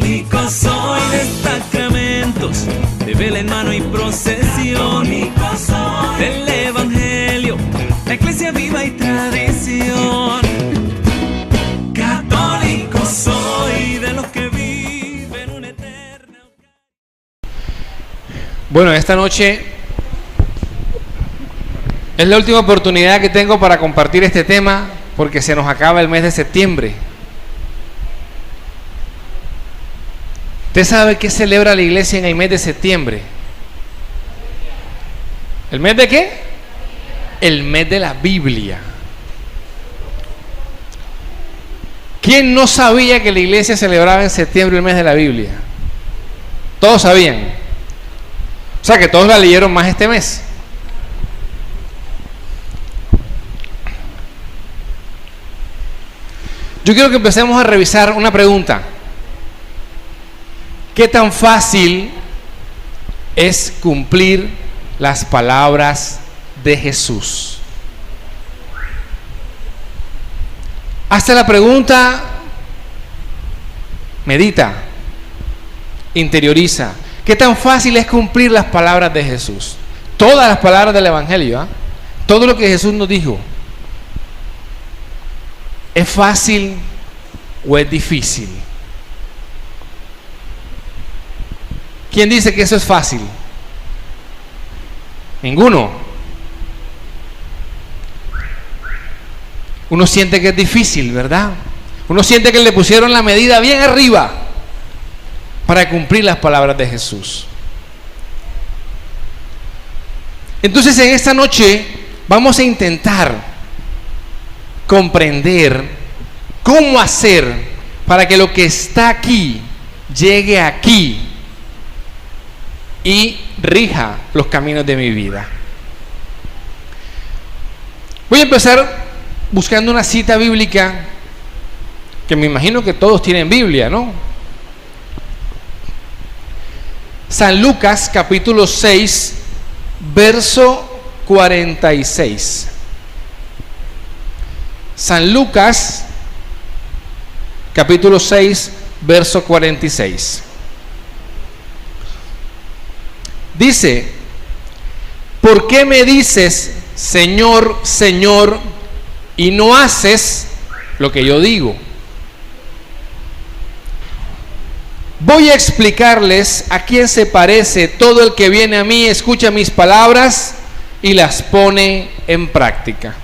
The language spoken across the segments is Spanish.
Católico soy de sacramentos, de vela en mano y procesión. Católico soy del Evangelio, la iglesia viva y tradición. Católico soy de los que viven una eterna. Bueno, esta noche es la última oportunidad que tengo para compartir este tema, porque se nos acaba el mes de septiembre. ¿Usted sabe qué celebra la iglesia en el mes de septiembre? ¿El mes de qué? El mes de la Biblia. ¿Quién no sabía que la iglesia celebraba en septiembre el mes de la Biblia? Todos sabían. O sea que todos la leyeron más este mes. Yo quiero que empecemos a revisar una pregunta. ¿Qué tan fácil es cumplir las palabras de Jesús? Hazte la pregunta, medita, interioriza. ¿Qué tan fácil es cumplir las palabras de Jesús? Todas las palabras del Evangelio, ¿eh? Todo lo que Jesús nos dijo. ¿Es fácil o es difícil? ¿Quién dice que eso es fácil? Ninguno. Uno siente que es difícil, ¿verdad? Uno siente que le pusieron la medida bien arriba para cumplir las palabras de Jesús. Entonces, en esta noche vamos a intentar comprender cómo hacer para que lo que está aquí llegue aquí y rija los caminos de mi vida. Voy a empezar buscando una cita bíblica que me imagino que todos tienen Biblia, ¿no? San Lucas capítulo 6 verso 46. San Lucas capítulo 6 verso 46. Dice: ¿por qué me dices Señor, Señor, y no haces lo que yo digo? Voy a explicarles a quién se parece todo el que viene a mí, escucha mis palabras y las pone en práctica.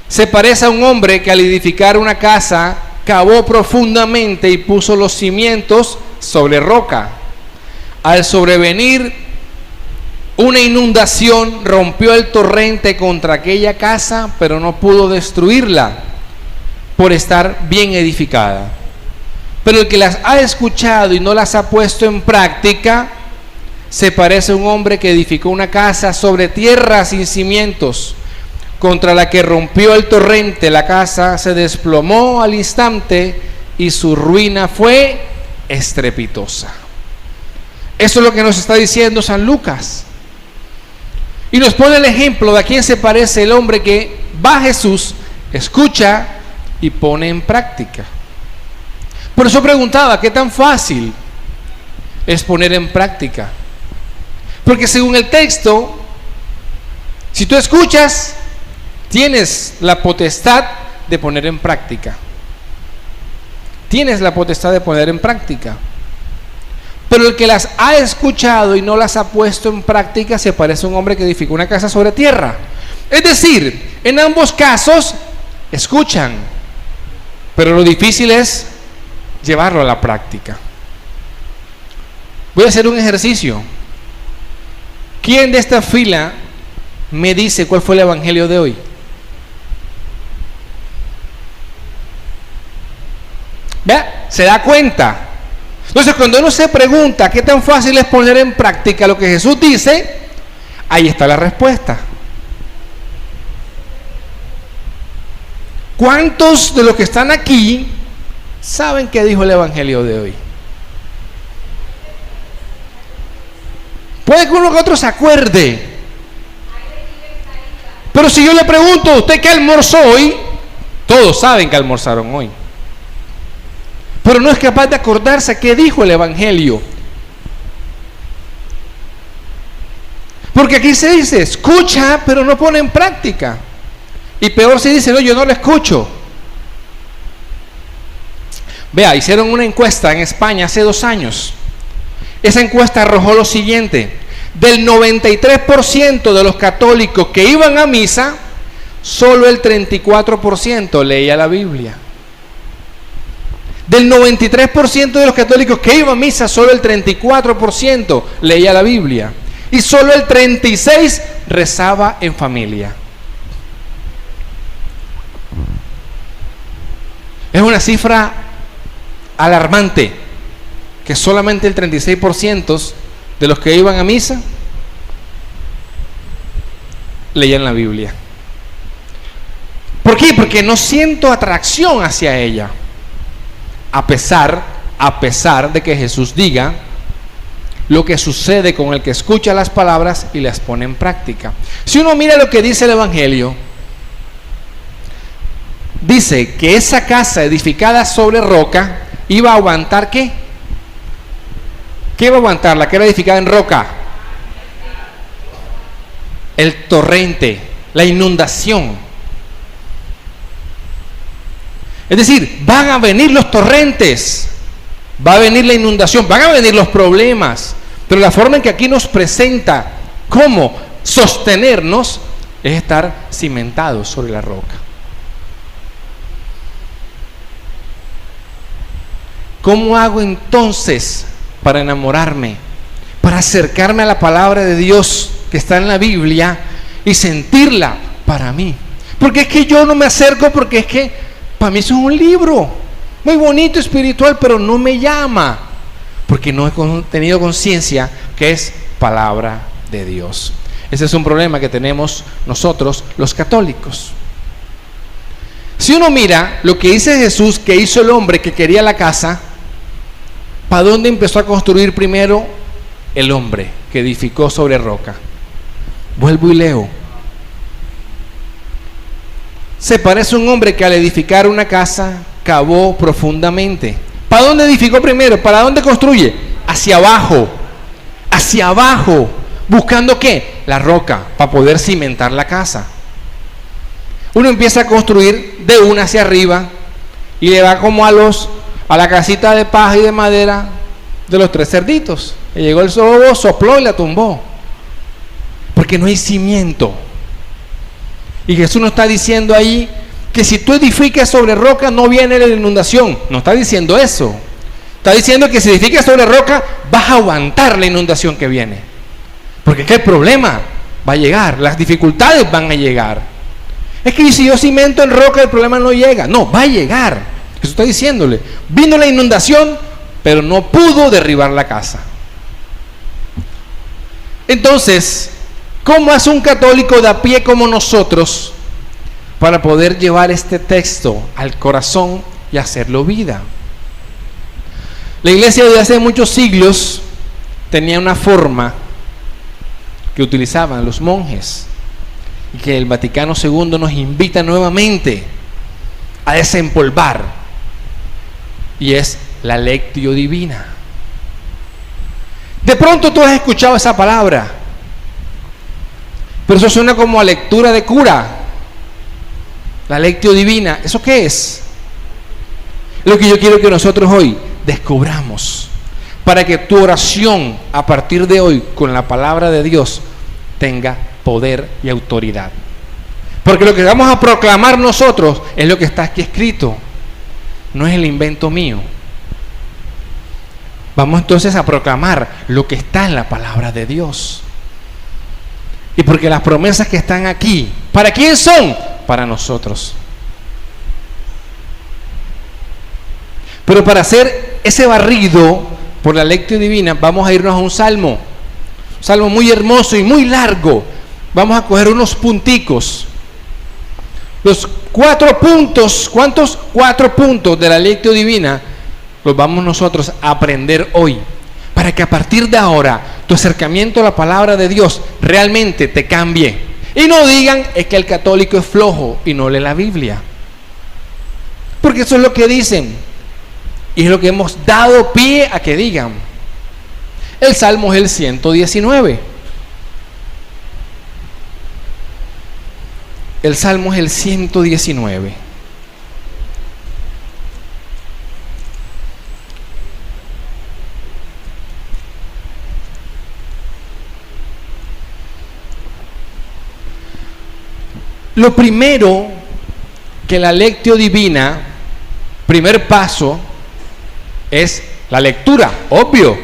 Se parece a un hombre que al edificar una casa cavó profundamente y puso los cimientos sobre roca. Al sobrevenir una inundación, rompió el torrente contra aquella casa, pero no pudo destruirla por estar bien edificada. Pero el que las ha escuchado y no las ha puesto en práctica, se parece a un hombre que edificó una casa sobre tierra sin cimientos, contra la que rompió el torrente. La casa se desplomó al instante y su ruina fue estrepitosa. Eso es lo que nos está diciendo San Lucas. Y nos pone el ejemplo de a quién se parece el hombre que va a Jesús, escucha y pone en práctica. Por eso preguntaba, ¿qué tan fácil es poner en práctica? Porque según el texto, si tú escuchas, tienes la potestad de poner en práctica. Tienes la potestad de poner en práctica. Pero el que las ha escuchado y no las ha puesto en práctica se parece a un hombre que edificó una casa sobre tierra. Es decir, en ambos casos escuchan, pero lo difícil es llevarlo a la práctica. Voy a hacer un ejercicio. ¿Quién de esta fila me dice cuál fue el evangelio de hoy? ¿Vea? ¿Se da cuenta? Entonces, cuando uno se pregunta qué tan fácil es poner en práctica lo que Jesús dice, ahí está la respuesta. ¿Cuántos de los que están aquí saben qué dijo el evangelio de hoy? Puede que uno que otro se acuerde, pero si yo le pregunto, ¿usted qué almorzó hoy? Todos saben que almorzaron hoy. pero no es capaz de acordarse qué dijo el Evangelio. Porque aquí se dice, escucha, pero no pone en práctica. Y peor si dice, no, yo no lo escucho. Vea, hicieron una encuesta en España hace 2 años. Esa encuesta arrojó lo siguiente: del 93% de los católicos que iban a misa, solo el 34% leía la Biblia. Del 93% de los católicos que iban a misa, solo el 34% leía la Biblia. Y solo el 36% rezaba en familia. Es una cifra alarmante, que solamente el 36% de los que iban a misa leían la Biblia. ¿Por qué? Porque no siento atracción hacia ella, a pesar de que Jesús diga lo que sucede con el que escucha las palabras y las pone en práctica. Si uno mira lo que dice el Evangelio, dice que esa casa edificada sobre roca iba a aguantar ¿qué? ¿Qué iba a aguantar? La que era edificada en roca. El torrente, la inundación. Es decir, van a venir los torrentes, va a venir la inundación, van a venir los problemas, pero la forma en que aquí nos presenta cómo sostenernos es estar cimentados sobre la roca. ¿Cómo hago entonces para enamorarme, para acercarme a la palabra de Dios que está en la Biblia y sentirla para mí? Porque es que yo no me acerco, porque es que para mí eso es un libro muy bonito, espiritual, pero no me llama, porque no he tenido conciencia que es palabra de Dios. Ese es un problema que tenemos nosotros los católicos. Si uno mira lo que dice Jesús que hizo el hombre que quería la casa, ¿para dónde empezó a construir primero el hombre que edificó sobre roca? Vuelvo y leo. Se parece a un hombre que al edificar una casa cavó profundamente. ¿Para dónde edificó primero? ¿Para dónde construye? Hacia abajo. Hacia abajo. ¿Buscando qué? La roca, para poder cimentar la casa. Uno empieza a construir de una hacia arriba y le va como a la casita de paja y de madera de los 3 cerditos. Y llegó el lobo, sopló y la tumbó. Porque no hay cimiento. Y Jesús nos está diciendo ahí que si tú edificas sobre roca no viene la inundación. No está diciendo eso. Está diciendo que si edificas sobre roca vas a aguantar la inundación que viene. Porque es que el problema va a llegar, las dificultades van a llegar. Es que si yo cimento en roca el problema no llega. No, va a llegar. Jesús está diciéndole, vino la inundación, pero no pudo derribar la casa. Entonces, ¿cómo hace un católico de a pie como nosotros para poder llevar este texto al corazón y hacerlo vida? La iglesia de hace muchos siglos tenía una forma que utilizaban los monjes y que el Vaticano II nos invita nuevamente a desempolvar, y es la lectio divina. De pronto tú has escuchado esa palabra, pero eso suena como a lectura de cura. La lectio divina, ¿eso qué es? Lo que yo quiero que nosotros hoy descubramos, para que tu oración a partir de hoy con la palabra de Dios tenga poder y autoridad. Porque lo que vamos a proclamar nosotros es lo que está aquí escrito, no es el invento mío. Vamos entonces a proclamar lo que está en la palabra de Dios. Y porque las promesas que están aquí, ¿para quién son? Para nosotros. Pero para hacer ese barrido por la lectio divina, vamos a irnos a un salmo muy hermoso y muy largo. Vamos a coger unos punticos. Los 4 puntos, ¿cuántos? 4 puntos de la lectio divina los vamos nosotros a aprender hoy, para que a partir de ahora tu acercamiento a la palabra de Dios realmente te cambie. Y no digan, es que el católico es flojo y no lee la Biblia. Porque eso es lo que dicen. Y es lo que hemos dado pie a que digan. El Salmo es el 119. El Salmo es el 119. Lo primero que la lectio divina, primer paso, es la lectura, obvio.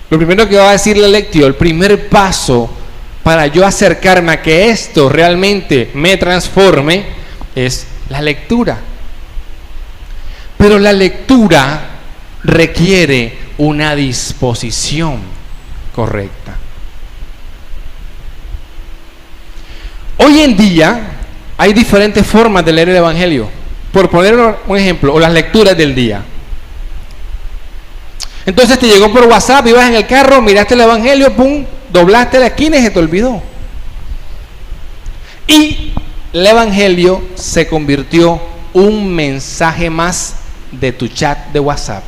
Lo primero que va a decir la lectio, el primer paso para yo acercarme a que esto realmente me transforme, es la lectura. Pero la lectura requiere una disposición correcta. Hoy en día hay diferentes formas de leer el Evangelio. Por poner un ejemplo, o las lecturas del día. Entonces te llegó por WhatsApp, ibas en el carro, miraste el Evangelio, pum, doblaste la esquina y se te olvidó. Y el Evangelio se convirtió un mensaje más de tu chat de WhatsApp.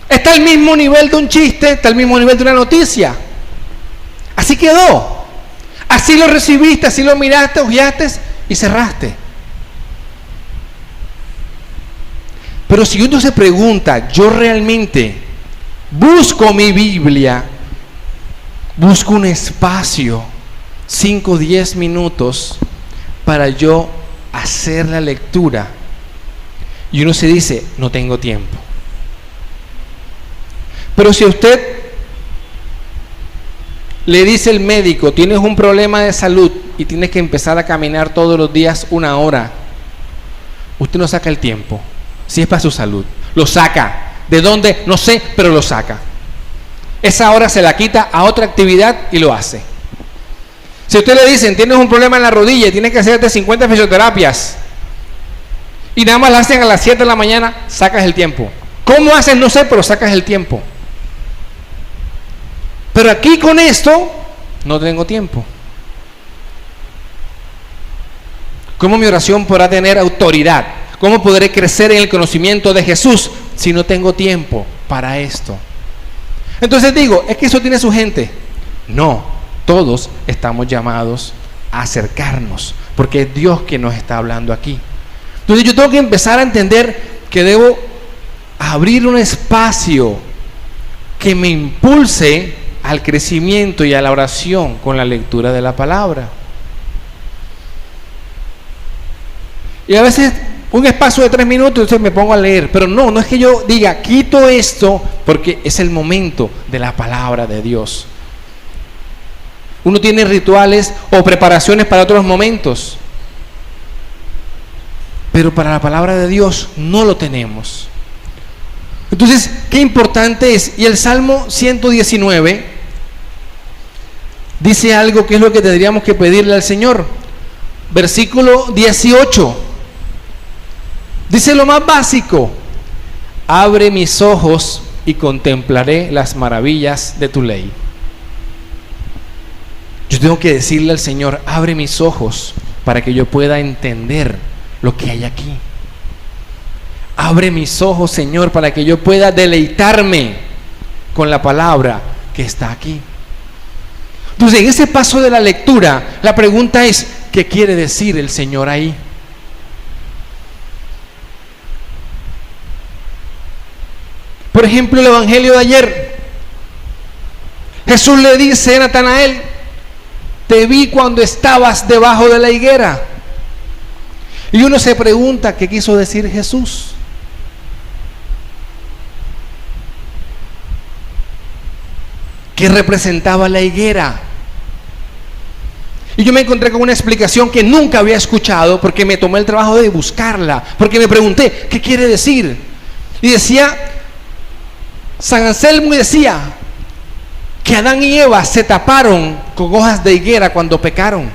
Está al mismo nivel de un chiste, está al mismo nivel de una noticia. Así quedó. Así lo recibiste, así lo miraste, ojeaste y cerraste. Pero si uno se pregunta, yo realmente busco mi Biblia, busco un espacio, 5 o 10 minutos para yo hacer la lectura. Y uno se dice, no tengo tiempo. Pero si a usted le dice el médico, tienes un problema de salud y tienes que empezar a caminar todos los días 1 hora, usted no saca el tiempo. Si es para su salud, lo saca. ¿De dónde? No sé, pero lo saca. Esa hora se la quita a otra actividad y lo hace. Si a usted le dicen, tienes un problema en la rodilla y tienes que hacerte 50 fisioterapias y nada más la hacen a las 7 de la mañana, sacas el tiempo. ¿Cómo haces? No sé, pero sacas el tiempo. Pero aquí con esto no tengo tiempo. ¿Cómo mi oración podrá tener autoridad? ¿Cómo podré crecer en el conocimiento de Jesús si no tengo tiempo para esto? Entonces digo, es que eso tiene su gente. No, todos estamos llamados a acercarnos, porque es Dios quien nos está hablando aquí. Entonces yo tengo que empezar a entender que debo abrir un espacio que me impulse al crecimiento y a la oración con la lectura de la palabra. Y a veces un espacio de 3 minutos, entonces me pongo a leer. Pero no es que yo diga, quito esto, porque es el momento de la palabra de Dios. Uno tiene rituales o preparaciones para otros momentos, pero para la palabra de Dios no lo tenemos. Entonces, qué importante es. Y el Salmo 119 dice algo que es lo que tendríamos que pedirle al Señor. Versículo 18. Dice lo más básico: abre mis ojos y contemplaré las maravillas de tu ley. Yo tengo que decirle al Señor, abre mis ojos para que yo pueda entender lo que hay aquí. Abre mis ojos, Señor, para que yo pueda deleitarme con la palabra que está aquí. Entonces, en ese paso de la lectura, la pregunta es, ¿qué quiere decir el Señor ahí? Por ejemplo, el evangelio de ayer, Jesús le dice a Natanael, te vi cuando estabas debajo de la higuera. Y uno se pregunta, ¿qué quiso decir Jesús? ¿Qué representaba la higuera? Y yo me encontré con una explicación que nunca había escuchado, porque me tomé el trabajo de buscarla, porque me pregunté, ¿qué quiere decir? Y decía, San Anselmo decía que Adán y Eva se taparon con hojas de higuera cuando pecaron,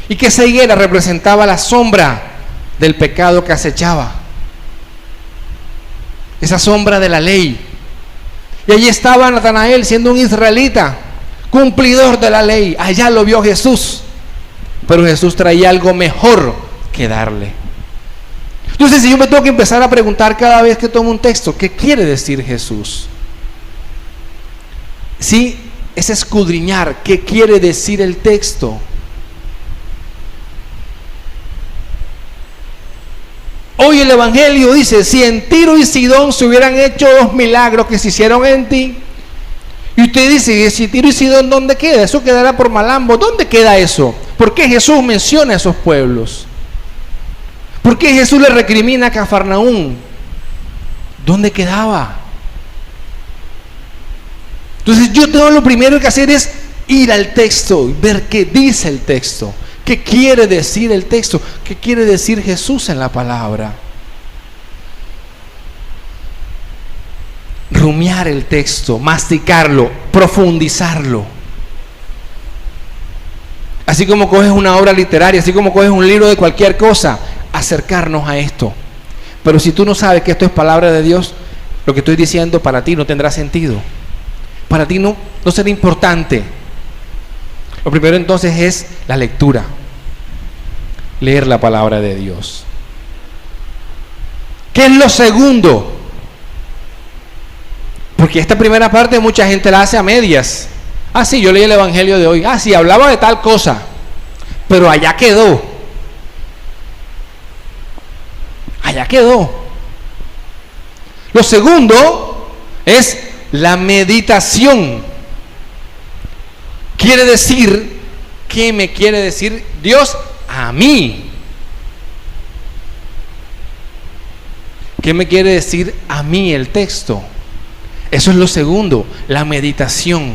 y que esa higuera representaba la sombra del pecado que acechaba, esa sombra de la ley. Y allí estaba Natanael, siendo un israelita, cumplidor de la ley. Allá lo vio Jesús, pero Jesús traía algo mejor que darle. Entonces, si yo me tengo que empezar a preguntar cada vez que tomo un texto, ¿qué quiere decir Jesús? Sí, es escudriñar qué quiere decir el texto. Hoy el Evangelio dice: si en Tiro y Sidón se hubieran hecho los milagros que se hicieron en ti, y usted dice, si Tiro y Sidón, ¿dónde queda? Eso quedará por Malambo. ¿Dónde queda eso? ¿Por qué Jesús menciona esos pueblos? ¿Por qué Jesús le recrimina a Cafarnaúm? ¿Dónde quedaba? Entonces yo tengo lo primero que hacer es ir al texto y ver qué dice el texto. ¿Qué quiere decir el texto? ¿Qué quiere decir Jesús en la palabra? Rumiar el texto, masticarlo, profundizarlo. Así como coges una obra literaria, así como coges un libro de cualquier cosa, acercarnos a esto. Pero si tú no sabes que esto es palabra de Dios, lo que estoy diciendo para ti no tendrá sentido. Para ti no será importante. Lo primero entonces es la lectura. Leer la palabra de Dios. ¿Qué es lo segundo? Porque esta primera parte mucha gente la hace a medias. Ah, sí, yo leí el Evangelio de hoy. Ah, sí, hablaba de tal cosa. Pero allá quedó. Allá quedó. Lo segundo es la meditación. Quiere decir, ¿qué me quiere decir Dios a mí? ¿Qué me quiere decir a mí el texto? Eso es lo segundo, la meditación.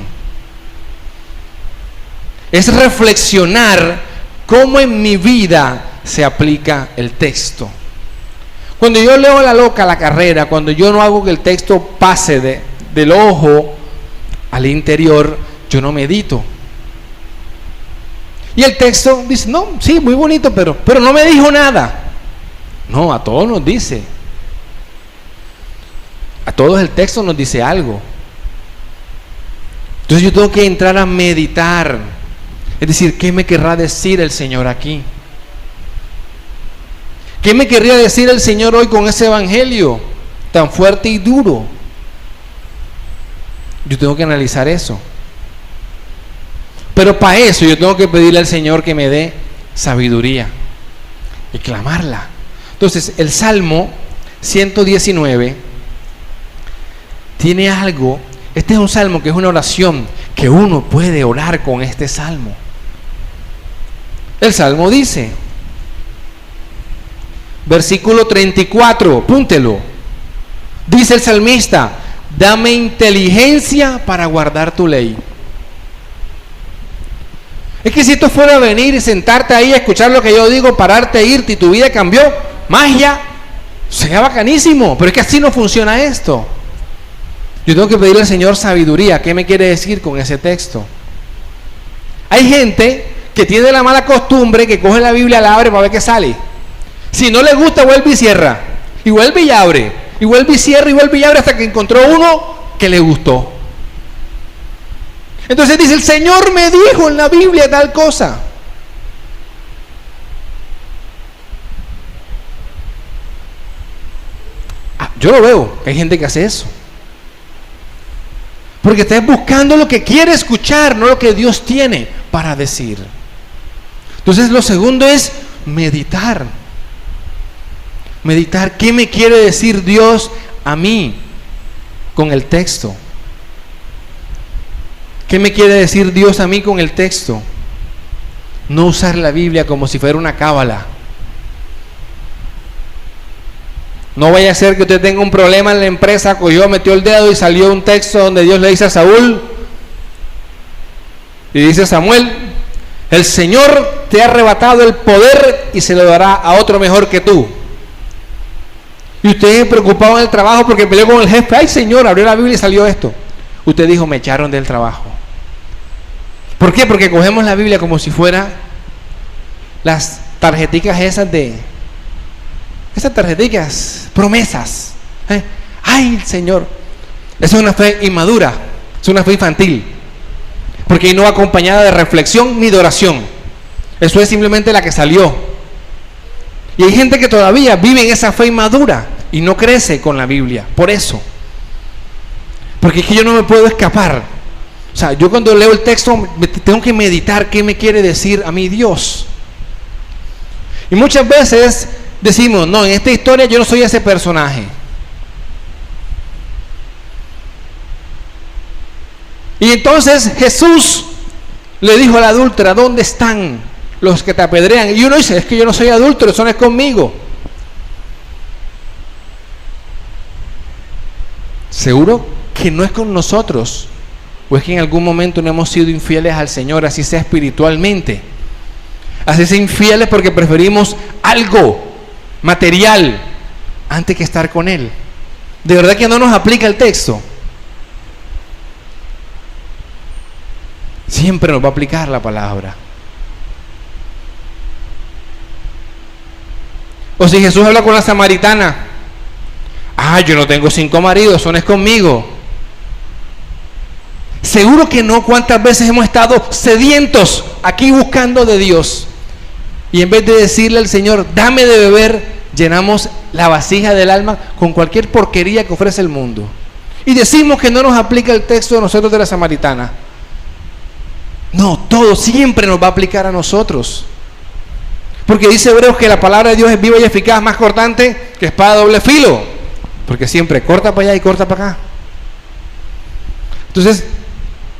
Es reflexionar cómo en mi vida se aplica el texto. Cuando yo leo a la loca la carrera, cuando yo no hago que el texto pase del ojo al interior, yo no medito. Y el texto dice, no, sí, muy bonito, pero no me dijo nada. No, a todos nos dice. A todos el texto nos dice algo. Entonces yo tengo que entrar a meditar. Es decir, ¿qué me querrá decir el Señor aquí? ¿Qué me querría decir el Señor hoy con ese evangelio tan fuerte y duro? Yo tengo que analizar eso. Pero para eso yo tengo que pedirle al Señor que me dé sabiduría y clamarla. Entonces el Salmo 119 tiene algo. Este es un salmo que es una oración que uno puede orar con este salmo. El salmo dice, versículo 34, apúntelo. Dice el salmista, dame inteligencia para guardar tu ley. Es que si esto fuera a venir y sentarte ahí a escuchar lo que yo digo, pararte e irte y tu vida cambió, magia, sería bacanísimo. Pero es que así no funciona esto. Yo tengo que pedirle al Señor sabiduría. ¿Qué me quiere decir con ese texto? Hay gente que tiene la mala costumbre que coge la Biblia, la abre para ver qué sale. Si no le gusta, vuelve y cierra. Y vuelve y abre. Y vuelve y cierra y vuelve y abre hasta que encontró uno que le gustó. Entonces dice, el Señor me dijo en la Biblia tal cosa. Yo lo veo, hay gente que hace eso. Porque está buscando lo que quiere escuchar, no lo que Dios tiene para decir. Entonces lo segundo es meditar. Meditar, ¿qué me quiere decir Dios a mí con el texto? ¿Qué me quiere decir Dios a mí con el texto? No usar la Biblia como si fuera una cábala. No vaya a ser que usted tenga un problema en la empresa, cogió, metió el dedo y salió un texto donde Dios le dice a Saúl y dice a Samuel, el Señor te ha arrebatado el poder y se lo dará a otro mejor que tú. Y usted preocupado en el trabajo porque peleó con el jefe, ay Señor, abrió la Biblia y salió esto. Usted dijo, me echaron del trabajo. ¿Por qué? Porque cogemos la Biblia como si fuera las tarjeticas esas tarjeticas, promesas. Ay, Señor. Esa es una fe inmadura, es una fe infantil. Porque no va acompañada de reflexión ni de oración. Eso es simplemente la que salió. Y hay gente que todavía vive en esa fe inmadura y no crece con la Biblia. Por eso. Porque es que yo no me puedo escapar. O sea, yo cuando leo el texto tengo que meditar qué me quiere decir a mí Dios. Y muchas veces decimos, no, en esta historia yo no soy ese personaje. Y entonces Jesús le dijo a la adúltera, ¿dónde están los que te apedrean? Y uno dice, es que yo no soy adúltero, eso no es conmigo. ¿Seguro que no es con nosotros? ¿O es que en algún momento no hemos sido infieles al Señor, así sea espiritualmente? Así sea infieles porque preferimos algo material antes que estar con Él. ¿De verdad que no nos aplica el texto? Siempre nos va a aplicar la palabra. O si Jesús habla con la samaritana, yo no tengo 5 maridos, eso no es conmigo. Seguro que no. ¿Cuántas veces hemos estado sedientos aquí buscando de Dios? Y en vez de decirle al Señor, dame de beber, llenamos la vasija del alma con cualquier porquería que ofrece el mundo. Y decimos que no nos aplica el texto de nosotros de la samaritana. No, todo siempre nos va a aplicar a nosotros. Porque dice Hebreos que la palabra de Dios es viva y eficaz, más cortante que espada de doble filo. Porque siempre corta para allá y corta para acá. Entonces,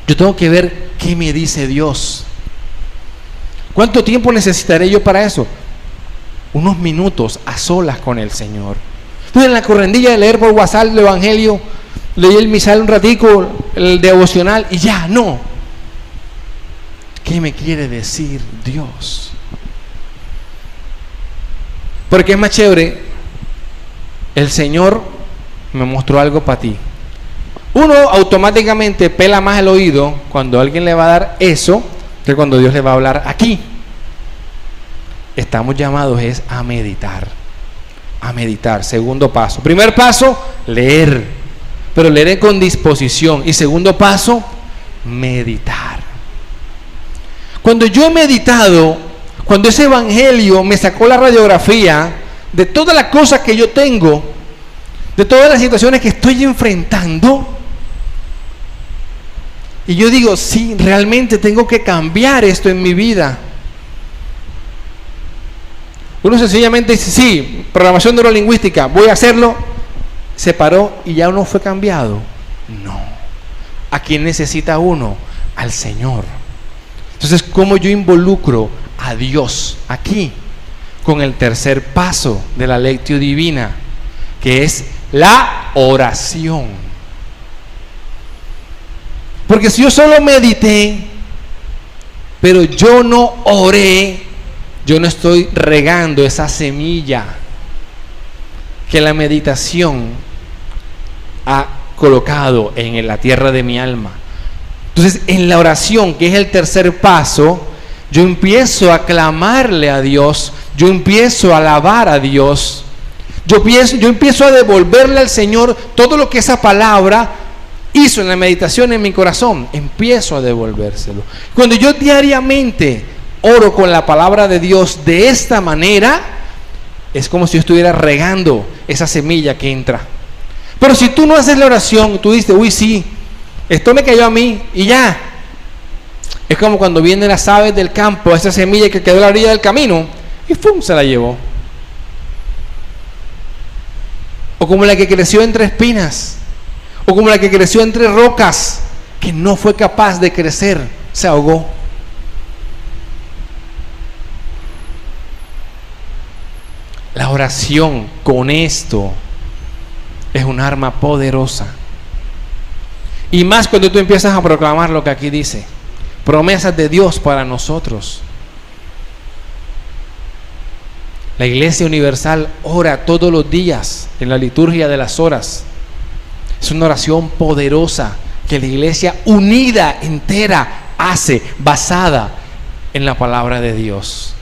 yo tengo que ver qué me dice Dios. ¿Cuánto tiempo necesitaré yo para eso? Unos minutos a solas con el Señor. Entonces, en la correndilla de leer por WhatsApp el Evangelio, leí el misal un ratico, el devocional, y ya, no. ¿Qué me quiere decir Dios? Porque es más chévere, el Señor me mostró algo para ti. Uno automáticamente pela más el oído cuando alguien le va a dar eso que cuando Dios le va a hablar aquí. Estamos llamados es a meditar. A meditar. Segundo paso. Primer paso, leer. Pero leer con disposición. Y segundo paso, meditar. Cuando yo he meditado, cuando ese evangelio me sacó la radiografía de todas las cosas que yo tengo, de todas las situaciones que estoy enfrentando, y yo digo, sí, realmente tengo que cambiar esto en mi vida. Uno sencillamente dice, sí, programación neurolingüística, voy a hacerlo, se paró y ya uno fue cambiado. No. ¿A quién necesita uno? Al Señor. Entonces, ¿cómo yo involucro a Dios aquí? Con el tercer paso de la lectio divina, que es la oración. Porque si yo solo medité, pero yo no oré, yo no estoy regando esa semilla que la meditación ha colocado en la tierra de mi alma. Entonces, en la oración, que es el tercer paso, yo empiezo a clamarle a Dios, yo empiezo a alabar a Dios, yo empiezo a devolverle al Señor todo lo que esa palabra hizo en la meditación en mi corazón. Empiezo a devolvérselo. Cuando yo diariamente oro con la palabra de Dios de esta manera, es como si yo estuviera regando esa semilla que entra. Pero si tú no haces la oración, tú dices, uy, sí, esto me cayó a mí y ya. Es como cuando vienen las aves del campo, esa semilla que quedó a la orilla del camino y ¡fum!, se la llevó. O como la que creció entre espinas, o como la que creció entre rocas, que no fue capaz de crecer, se ahogó. La oración con esto es un arma poderosa. Y más cuando tú empiezas a proclamar lo que aquí dice, promesas de Dios para nosotros. La Iglesia Universal ora todos los días en la liturgia de las horas. Es una oración poderosa que la Iglesia unida, entera, hace, basada en la palabra de Dios.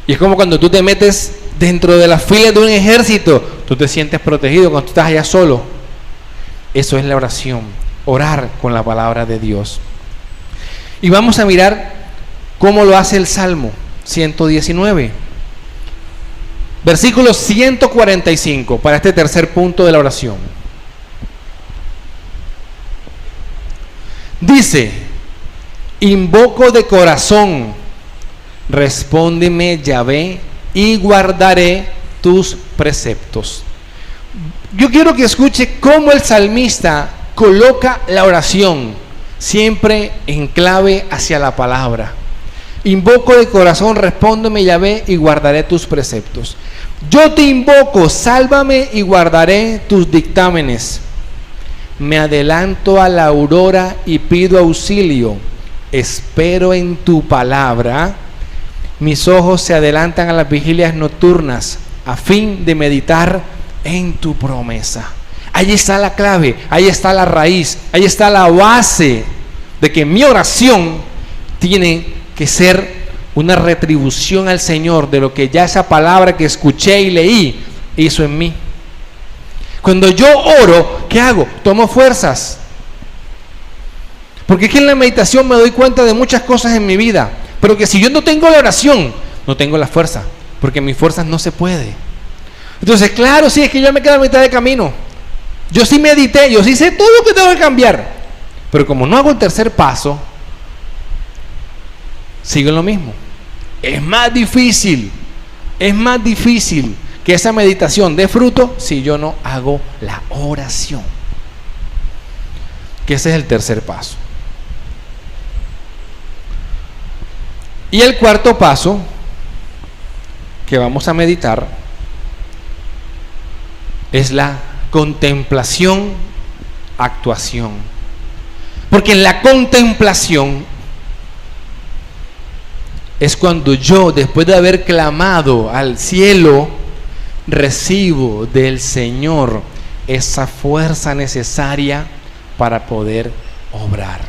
Y es como cuando tú te metes dentro de las filas de un ejército, tú te sientes protegido cuando tú estás allá solo. Eso es la oración, orar con la palabra de Dios. Y vamos a mirar ¿Cómo lo hace el Salmo 119? Versículo 145 para este tercer punto de la oración. Dice: invoco de corazón, respóndeme, Yahvé, y guardaré tus preceptos. Yo quiero que escuche cómo el salmista coloca la oración siempre en clave hacia la palabra. Invoco de corazón, respóndeme, Yahvé, y guardaré tus preceptos. Yo te invoco, sálvame y guardaré tus dictámenes. Me adelanto a la aurora y pido auxilio. Espero en tu palabra. Mis ojos se adelantan a las vigilias nocturnas a fin de meditar en tu promesa. Ahí está la clave, ahí está la raíz, ahí está la base de que mi oración tiene que ser una retribución al Señor de lo que ya esa palabra que escuché y leí hizo en mí. Cuando yo oro, ¿qué hago? Tomo fuerzas. Porque es que en la meditación me doy cuenta de muchas cosas en mi vida, pero que si yo no tengo la oración, no tengo la fuerza, porque mis fuerzas no se puede. Entonces, claro, sí, es que yo me quedo a mitad de camino. Yo sí medité, yo sí sé todo lo que tengo que cambiar, pero como no hago el tercer paso, sigo en lo mismo. Es más difícil que esa meditación dé fruto si yo no hago la oración. Que ese es el tercer paso. Y el cuarto paso que vamos a meditar es la contemplación, actuación. Porque en la contemplación es cuando yo, después de haber clamado al cielo, recibo del Señor esa fuerza necesaria para poder obrar.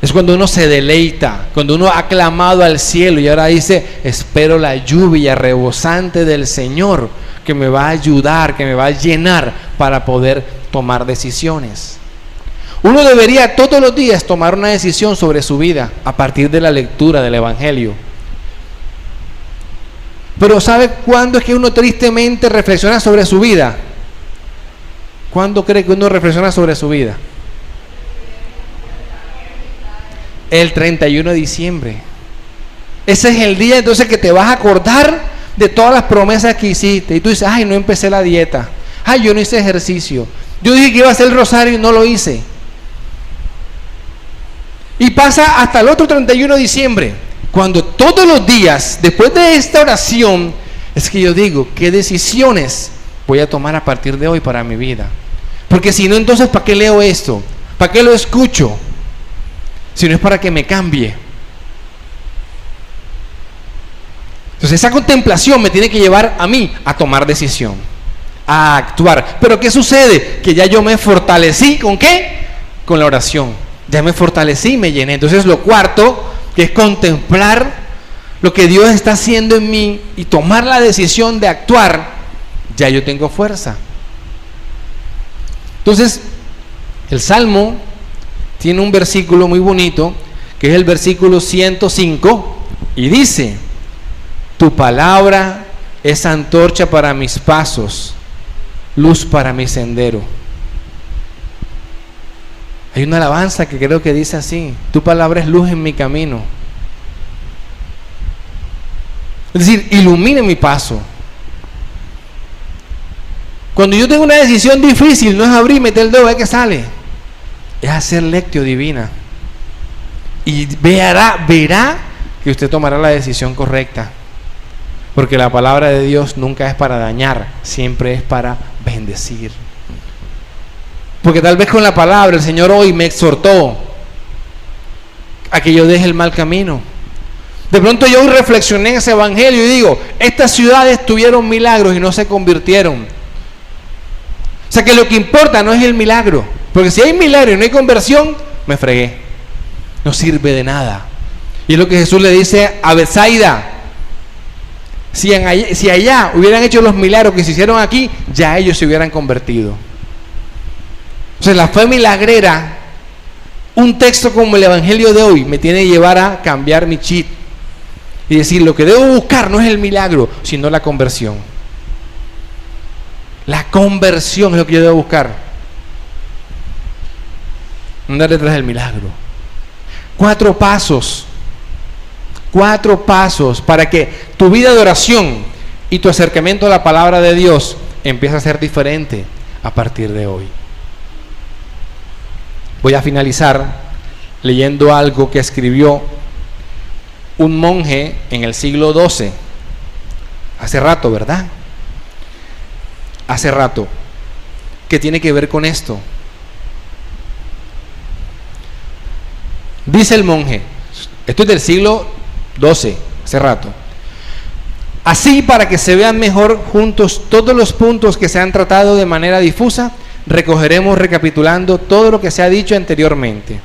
Es cuando uno se deleita, cuando uno ha clamado al cielo y ahora dice: espero la lluvia rebosante del Señor que me va a ayudar, que me va a llenar para poder tomar decisiones. Uno debería todos los días tomar una decisión sobre su vida a partir de la lectura del Evangelio. Pero ¿sabe cuándo es que uno tristemente reflexiona sobre su vida? ¿Cuándo cree que uno reflexiona sobre su vida? El 31 de diciembre. Ese es el día entonces que te vas a acordar de todas las promesas que hiciste. Y tú dices: ay, no empecé la dieta. Ay, yo no hice ejercicio. Yo dije que iba a hacer el rosario y no lo hice. Y pasa hasta el otro 31 de diciembre, cuando todos los días, después de esta oración, es que yo digo: ¿qué decisiones voy a tomar a partir de hoy para mi vida? Porque si no, entonces ¿para qué leo esto? ¿Para qué lo escucho? Si no es para que me cambie. Entonces esa contemplación me tiene que llevar a mí a tomar decisión, a actuar. Pero ¿qué sucede? Que ya yo me fortalecí. ¿Con qué? Con la oración. Ya me fortalecí y me llené. Entonces lo cuarto, que es contemplar lo que Dios está haciendo en mí y tomar la decisión de actuar, ya yo tengo fuerza. Entonces el Salmo tiene un versículo muy bonito, que es el versículo 105, y dice: tu palabra es antorcha para mis pasos, luz para mi sendero. Hay una alabanza que creo que dice así: tu palabra es luz en mi camino. Es decir, ilumina mi paso. Cuando yo tengo una decisión difícil, no es abrir y meter el dedo a ver qué sale, es hacer lectio divina. Y verá que usted tomará la decisión correcta. Porque la palabra de Dios nunca es para dañar, siempre es para bendecir. Porque tal vez con la palabra el Señor hoy me exhortó a que yo deje el mal camino. De pronto yo hoy reflexioné en ese evangelio y digo: estas ciudades tuvieron milagros y no se convirtieron. O sea que lo que importa no es el milagro, porque si hay milagro y no hay conversión, me fregué, no sirve de nada. Y es lo que Jesús le dice a Betsaida: si allá hubieran hecho los milagros que se hicieron aquí, ya ellos se hubieran convertido. O sea, la fe milagrera Un texto como el Evangelio de hoy me tiene que llevar a cambiar mi chip y decir, lo que debo buscar no es el milagro, sino la conversión. La conversión es lo que yo debo buscar, no andar detrás del milagro. 4 pasos para que tu vida de oración y tu acercamiento a la palabra de Dios empiece a ser diferente a partir de hoy. Voy a finalizar leyendo algo que escribió un monje en el siglo XII. Hace rato, ¿verdad? Hace rato. ¿Qué tiene que ver con esto? Dice el monje, esto es del siglo XII, hace rato. Así, para que se vean mejor juntos todos los puntos que se han tratado de manera difusa, recogeremos recapitulando todo lo que se ha dicho anteriormente.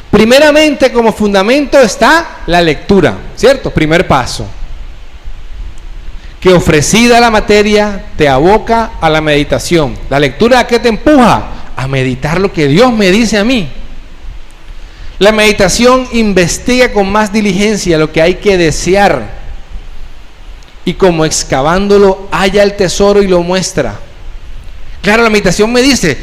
Primeramente, como fundamento está la lectura, ¿cierto? Primer paso. Que ofrecida la materia te aboca a la meditación. ¿La lectura a qué te empuja? A meditar lo que Dios me dice a mí. La meditación investiga con más diligencia lo que hay que desear y como excavándolo halla el tesoro y lo muestra. Claro, la meditación me dice,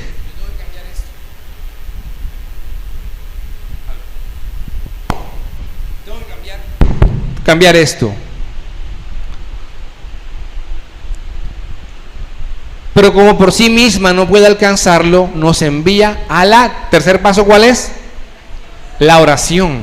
tengo que cambiar esto. Pero como por sí misma no puede alcanzarlo, nos envía a la tercer paso. ¿Cuál es? La oración.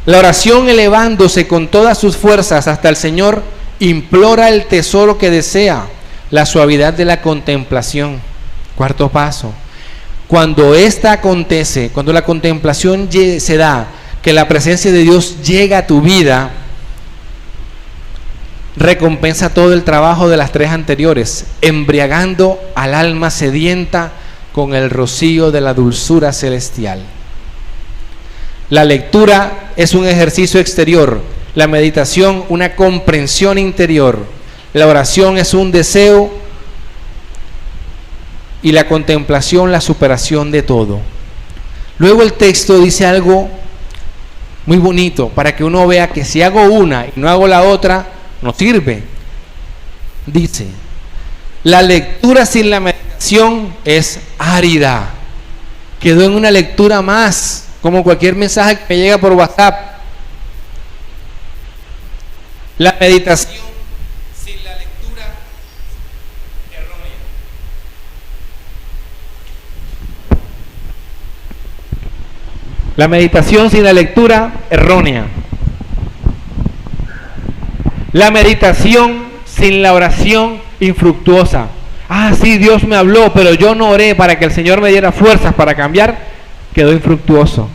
La oración, elevándose con todas sus fuerzas hasta el Señor, implora el tesoro que desea, la suavidad de la contemplación. Cuarto paso. Cuando esta acontece, cuando la contemplación se da, que la presencia de Dios llega a tu vida, recompensa todo el trabajo de las 3 anteriores, embriagando al alma sedienta con el rocío de la dulzura celestial. La lectura es un ejercicio exterior, la meditación una comprensión interior, la oración es un deseo y la contemplación la superación de todo. Luego el texto dice algo muy bonito para que uno vea que si hago una y no hago la otra, no sirve. Dice, la lectura sin la meditación es árida. Quedó en una lectura más, como cualquier mensaje que me llega por WhatsApp. La meditación sin la lectura errónea. La meditación sin la lectura errónea. La meditación sin la oración infructuosa. Ah, sí, Dios me habló, pero yo no oré para que el Señor me diera fuerzas para cambiar. Quedó infructuoso.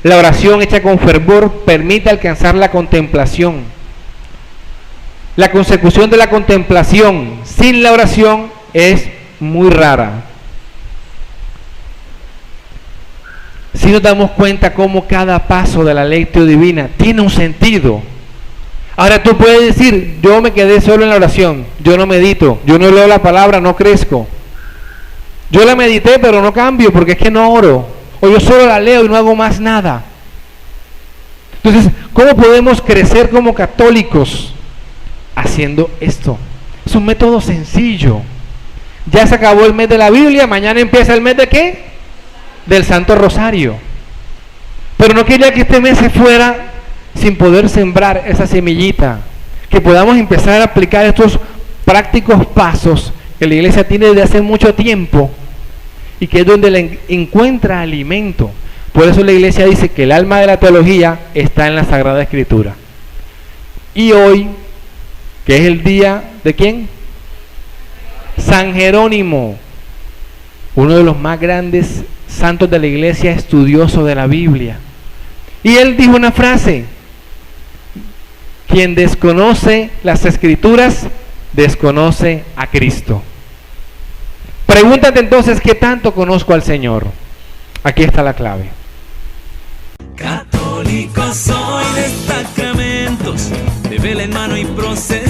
La oración hecha con fervor permite alcanzar la contemplación. La consecución de la contemplación sin la oración es muy rara. Si nos damos cuenta cómo cada paso de la lectio divina tiene un sentido. Ahora tú puedes decir, yo me quedé solo en la oración, yo no medito, yo no leo la palabra, no crezco. Yo la medité pero no cambio porque es que no oro. O yo solo la leo y no hago más nada. Entonces, ¿cómo podemos crecer como católicos? Haciendo esto. Es un método sencillo. Ya se acabó el mes de la Biblia, mañana empieza el mes ¿de qué? Del Santo Rosario. Pero no quería que este mes se fuera sin poder sembrar esa semillita, que podamos empezar a aplicar estos prácticos pasos que la iglesia tiene desde hace mucho tiempo y que es donde le encuentra alimento. Por eso la iglesia dice que el alma de la teología está en la Sagrada Escritura. Y hoy, que es el día ¿de quién? San Jerónimo, uno de los más grandes santos de la iglesia, estudioso de la Biblia. Y él dijo una frase: quien desconoce las Escrituras, desconoce a Cristo. Pregúntate entonces, ¿qué tanto conozco al Señor? Aquí está la clave. Católico soy de sacramentos, de vela en mano y procesión.